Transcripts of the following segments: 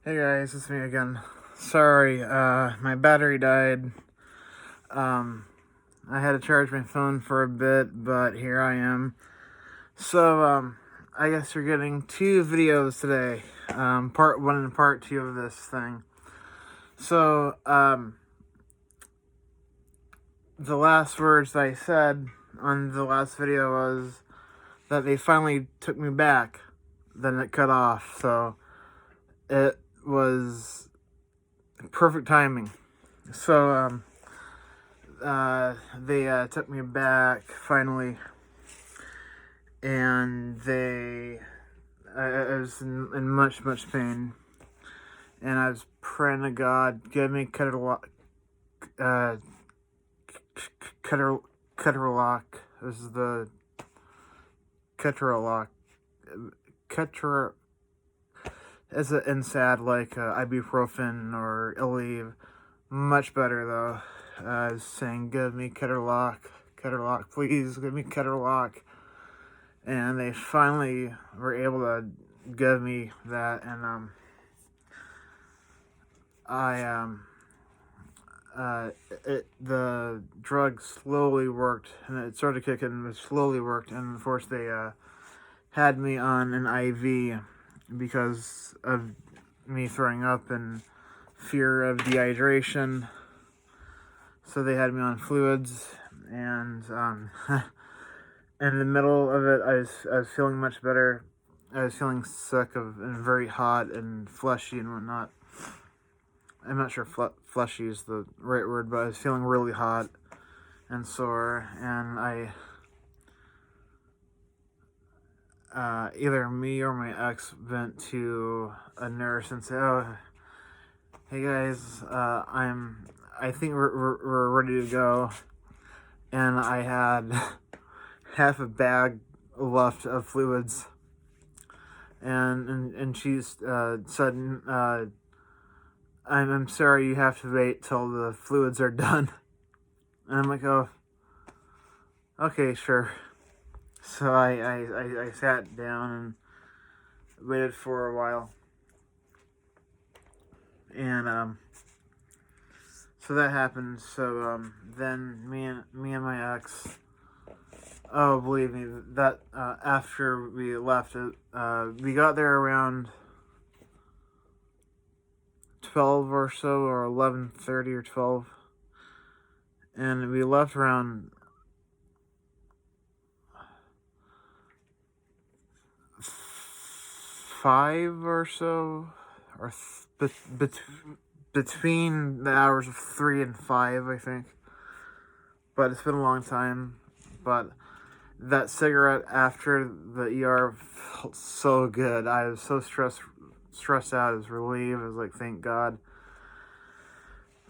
Hey guys, it's me again. Sorry, my battery died. Um, I had to charge my phone for a bit, but here I am. So, I guess you're getting two videos today. Part one and part two of this thing. So, the last words that I said on the last video was that they finally took me back. Then it cut off, so it was perfect timing. So, they took me back finally, and I was in much pain, and I was praying to God, give me uh, Keterlock. This is the Keterlock. Keter is an NSAID like ibuprofen or Aleve. Much better though. I was saying, give me Keterlock, please give me Keterlock. And they finally were able to give me that, and the drug slowly worked, and it started kicking, but slowly worked, and of course they had me on an IV because of me throwing up and fear of dehydration. So they had me on fluids, and in the middle of it, I was feeling much better. I was feeling sick and very hot and fleshy and whatnot. I'm not sure fleshy is the right word, but I was feeling really hot and sore, and either me or my ex went to a nurse and said, "Oh, hey guys, I think we're ready to go," and I had half a bag left of fluids, and she said, I'm sorry, you have to wait till the fluids are done. And I'm like, oh, okay, sure. So I sat down and waited for a while. And so that happened. So then me and my ex, oh, believe me, that after we left, we got there around 12 or so, or 11:30 or 12, and we left around 5 or so, or between the hours of 3 and 5, I think. But it's been a long time. But that cigarette after the ER felt so good. I was so stressed out. I was relieved. I was like, thank God.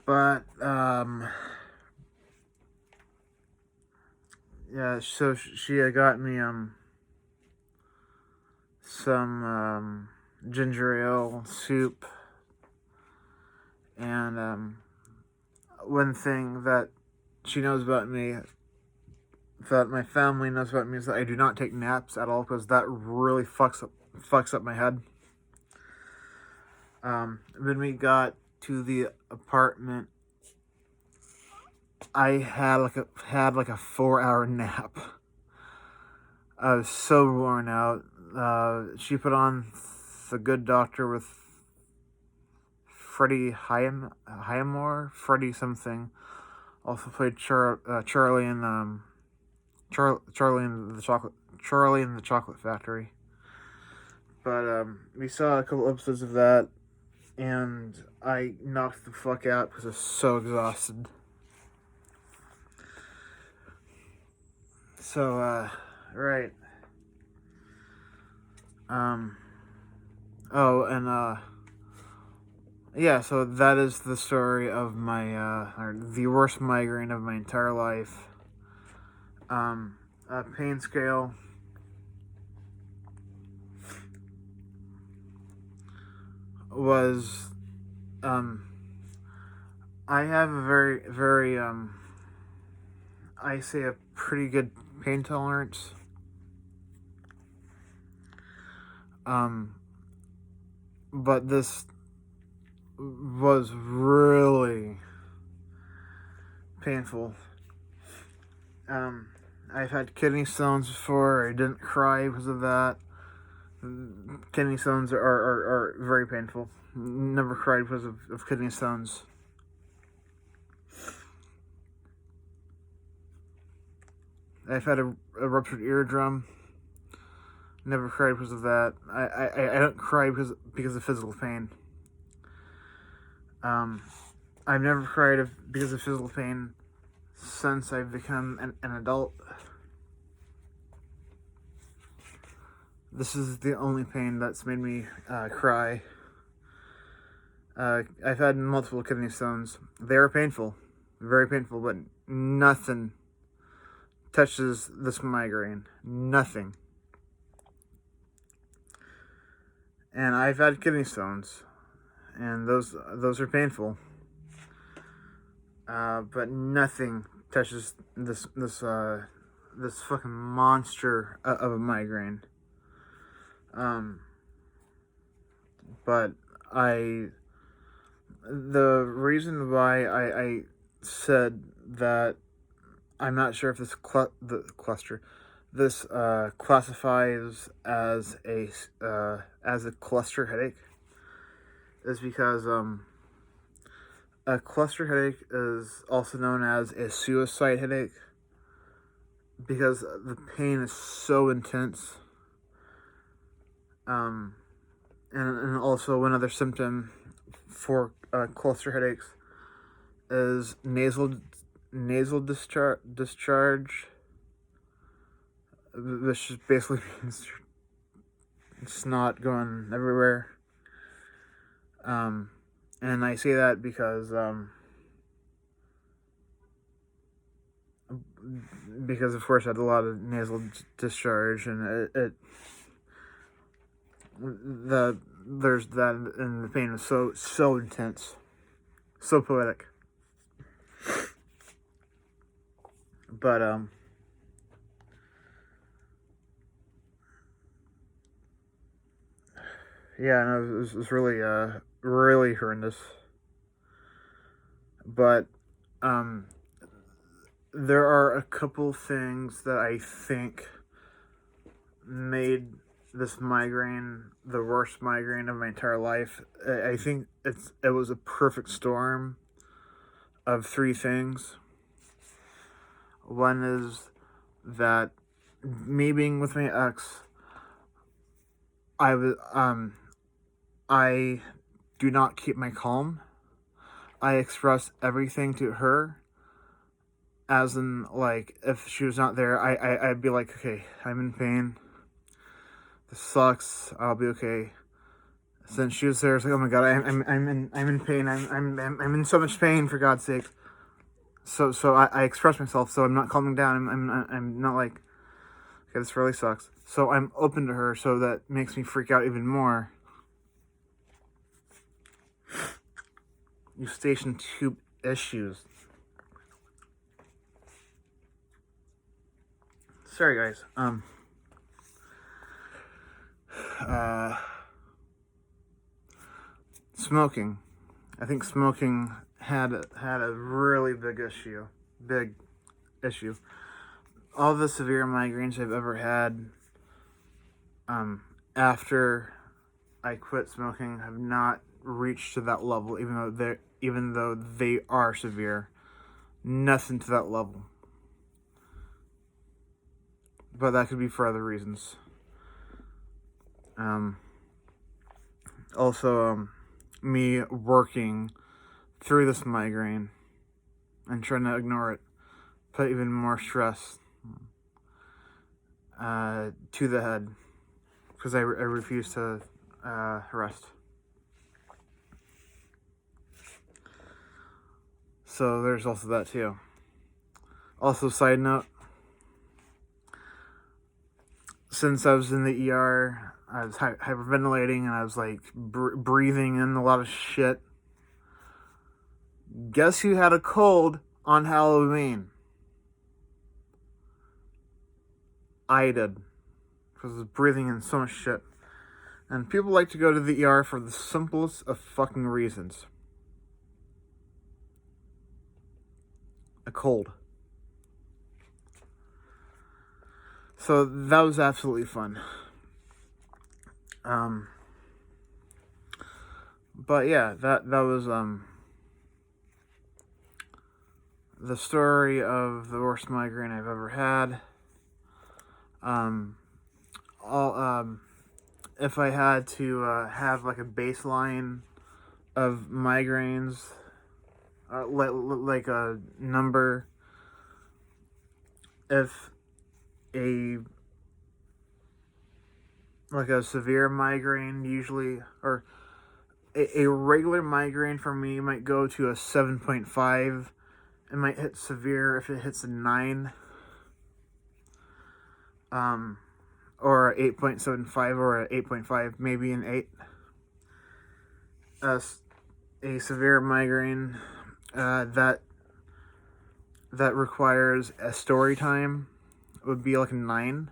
But yeah. So she got me some ginger ale soup, and one thing that she knows about me, that my family knows about me, is that I do not take naps at all, because that really fucks up my head. When we got to the apartment, I had like a 4-hour nap. I was so worn out. She put on The Good Doctor with Freddie Highmore, Freddie something. Also played Charlie in Charlie in the Chocolate Factory. But we saw a couple episodes of that, and I knocked the fuck out because I was so exhausted. So right. Oh, and yeah, so that is the story of my or the worst migraine of my entire life. Pain scale was I have a very I say a pretty good pain tolerance. But this was really painful. I've had kidney stones before. I didn't cry because of that. Kidney stones are very painful. Never cried because of kidney stones. I've had a ruptured eardrum. Never cried because of that. I don't cry because of physical pain. I've never cried because of physical pain since I've become an adult. This is the only pain that's made me cry. I've had multiple kidney stones. They are painful, very painful, but nothing touches this migraine. Nothing. And I've had kidney stones, and those are painful. But nothing touches this fucking monster of a migraine. But the reason why I said that I'm not sure if this classifies as a cluster headache is because a cluster headache is also known as a suicide headache because the pain is so intense. And also one other symptom for cluster headaches is nasal discharge, which just basically means snot going everywhere. And I say that because of course I had a lot of nasal discharge, and there's that, and the pain was so intense, so poetic. But yeah, no, it was really really horrendous. But there are a couple things that I think made this migraine the worst migraine of my entire life. I think it was a perfect storm of three things. One is that me being with my ex, I do not keep my calm. I express everything to her, as in, like, if she was not there, I'd be like, okay, I'm in pain. This sucks. I'll be okay. Since she was there, it's like, oh my god, I'm in pain. I'm in so much pain, for God's sake. So I express myself. So I'm not calming down. I'm not like, okay, this really sucks. So I'm open to her. So that makes me freak out even more. Eustachian tube issues. Sorry, guys. Smoking. I think smoking had a really big issue. All the severe migraines I've ever had, after I quit smoking, have not reached to that level, even though they are severe. Nothing to that level. But that could be for other reasons. Also, me working through this migraine and trying to ignore it put even more stress to the head, because I refuse to rest. So there's also that too. Also, side note, since I was in the ER, I was hyperventilating, and I was like breathing in a lot of shit. Guess who had a cold on Halloween? I did, because I was breathing in so much shit. And people like to go to the ER for the simplest of fucking reasons. a cold. So that was absolutely fun. But yeah, that was the story of the worst migraine I've ever had. All If I had to have like a baseline of migraines, like a number, if a like a severe migraine usually, or a regular migraine for me might go to a 7.5. It might hit severe if it hits a 9, or 8.75, or a 8.5, maybe an 8. A severe migraine that requires a story time would be like a 9.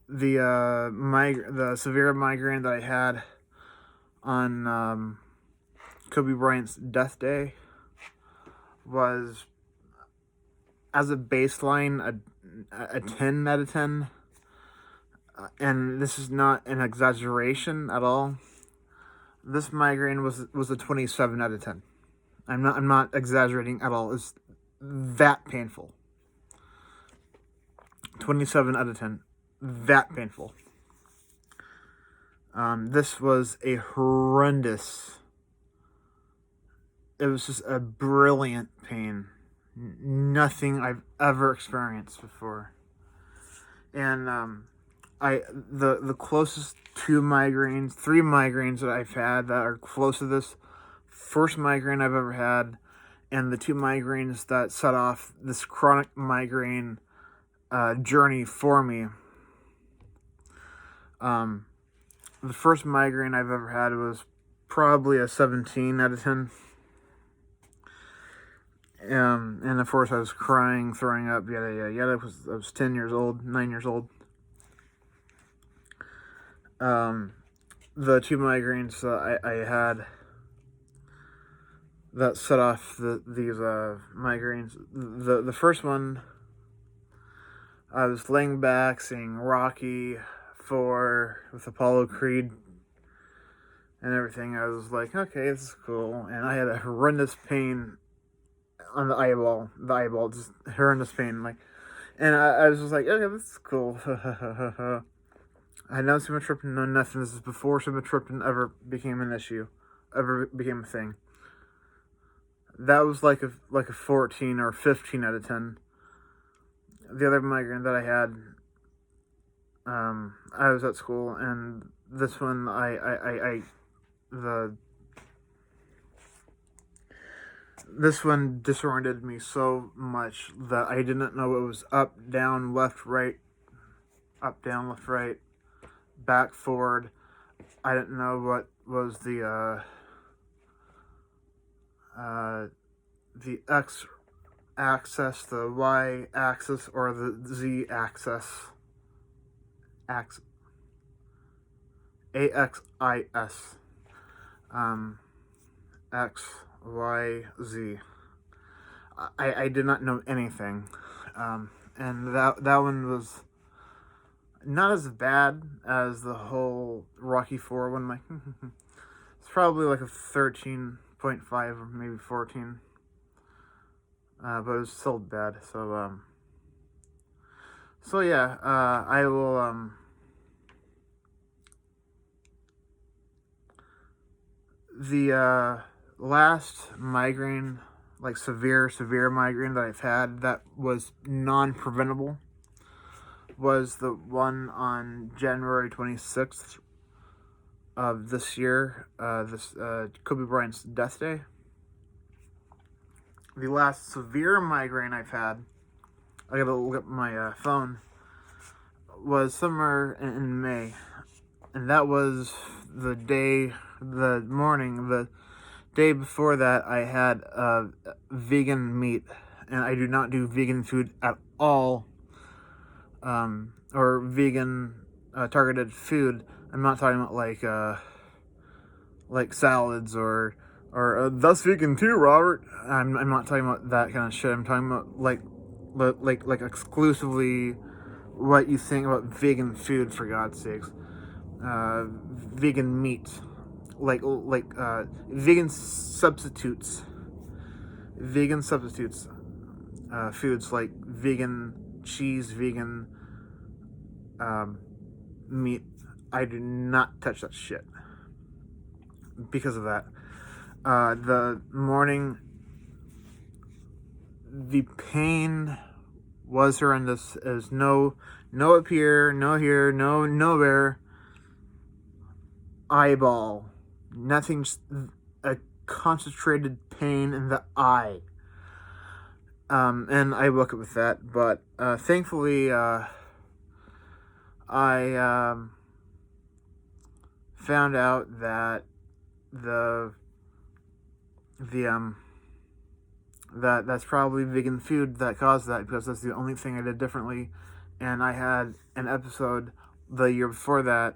The severe migraine that I had on Kobe Bryant's death day was, as a baseline, a 10 out of 10. And this is not an exaggeration at all. This migraine was a 27 out of 10. I'm not exaggerating at all. It's that painful. 27 out of 10. That painful. This was a horrendous. It was just a brilliant pain. Nothing I've ever experienced before. And the closest three migraines that I've had that are close to this first migraine I've ever had, and the 2 migraines that set off this chronic migraine journey for me. The first migraine I've ever had was probably a 17 out of 10. And of course I was crying, throwing up, yada. I was 10 years old, 9 years old. The 2 migraines that I had that set off these migraines. The first one, I was laying back seeing Rocky 4 with Apollo Creed and everything. I was like, okay, this is cool. And I had a horrendous pain on the eyeball, just horrendous pain. And I was just like, okay, this is cool. I had no sumatriptan, no nothing. This is before sumatriptan ever became an issue, ever became a thing. That was like a 14 or 15 out of 10. The other migraine that I had, I was at school, and this one, this one disoriented me so much that I didn't know it was up, down, left, right, back, forward. I didn't know what was the X axis, the Y axis, or the Z axis. AXIS. X, Y, Z. I did not know anything. And that one was not as bad as the whole Rocky 4 one. It's probably like a 13.5 or maybe 14. But it was still bad. So yeah, I will, the last migraine, like severe migraine that I've had that was non-preventable, was the one on January 26th of this year, Kobe Bryant's death day. The last severe migraine I've had, I gotta look up my phone, was somewhere in May. And that was the day before that, I had vegan meat. And I do not do vegan food at all, or vegan targeted food. I'm not talking about like salads or that's vegan too, Robert. I'm not talking about that kind of shit. I'm talking about like exclusively what you think about vegan food, for God's sakes. Vegan meat, vegan substitutes, foods like vegan cheese, vegan meat. I do not touch that shit because of that. The morning, the pain was horrendous. There's no up here, no here, no nowhere. Eyeball, nothing, just a concentrated pain in the eye. And I woke up with that, but thankfully, I found out that that's probably vegan food that caused that, because that's the only thing I did differently. And I had an episode the year before that,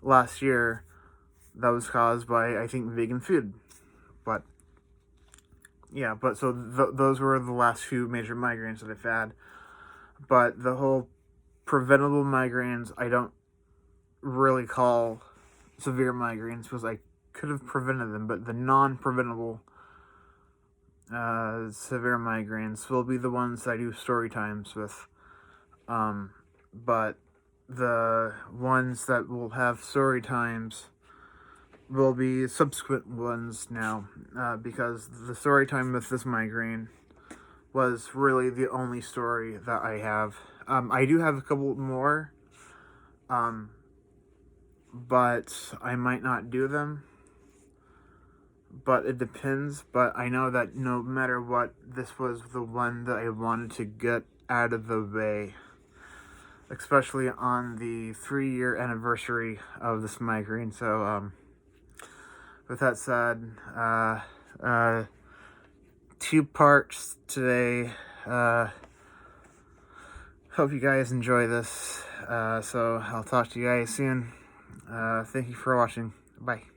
last year, that was caused by, I think, vegan food. But yeah, but so those were the last few major migraines that I've had. But the whole preventable migraines, I don't really call severe migraines, because I could have prevented them. But the non-preventable severe migraines will be the ones that I do story times with. But the ones that will have story times will be subsequent ones now, because the story time with this migraine was really the only story that I have. I do have a couple more, but I might not do them. But it depends. But I know that no matter what, this was the one that I wanted to get out of the way, especially on the 3-year anniversary of this migraine. So, with that said, 2 parts today. Hope you guys enjoy this. So I'll talk to you guys soon. Thank you for watching. Bye.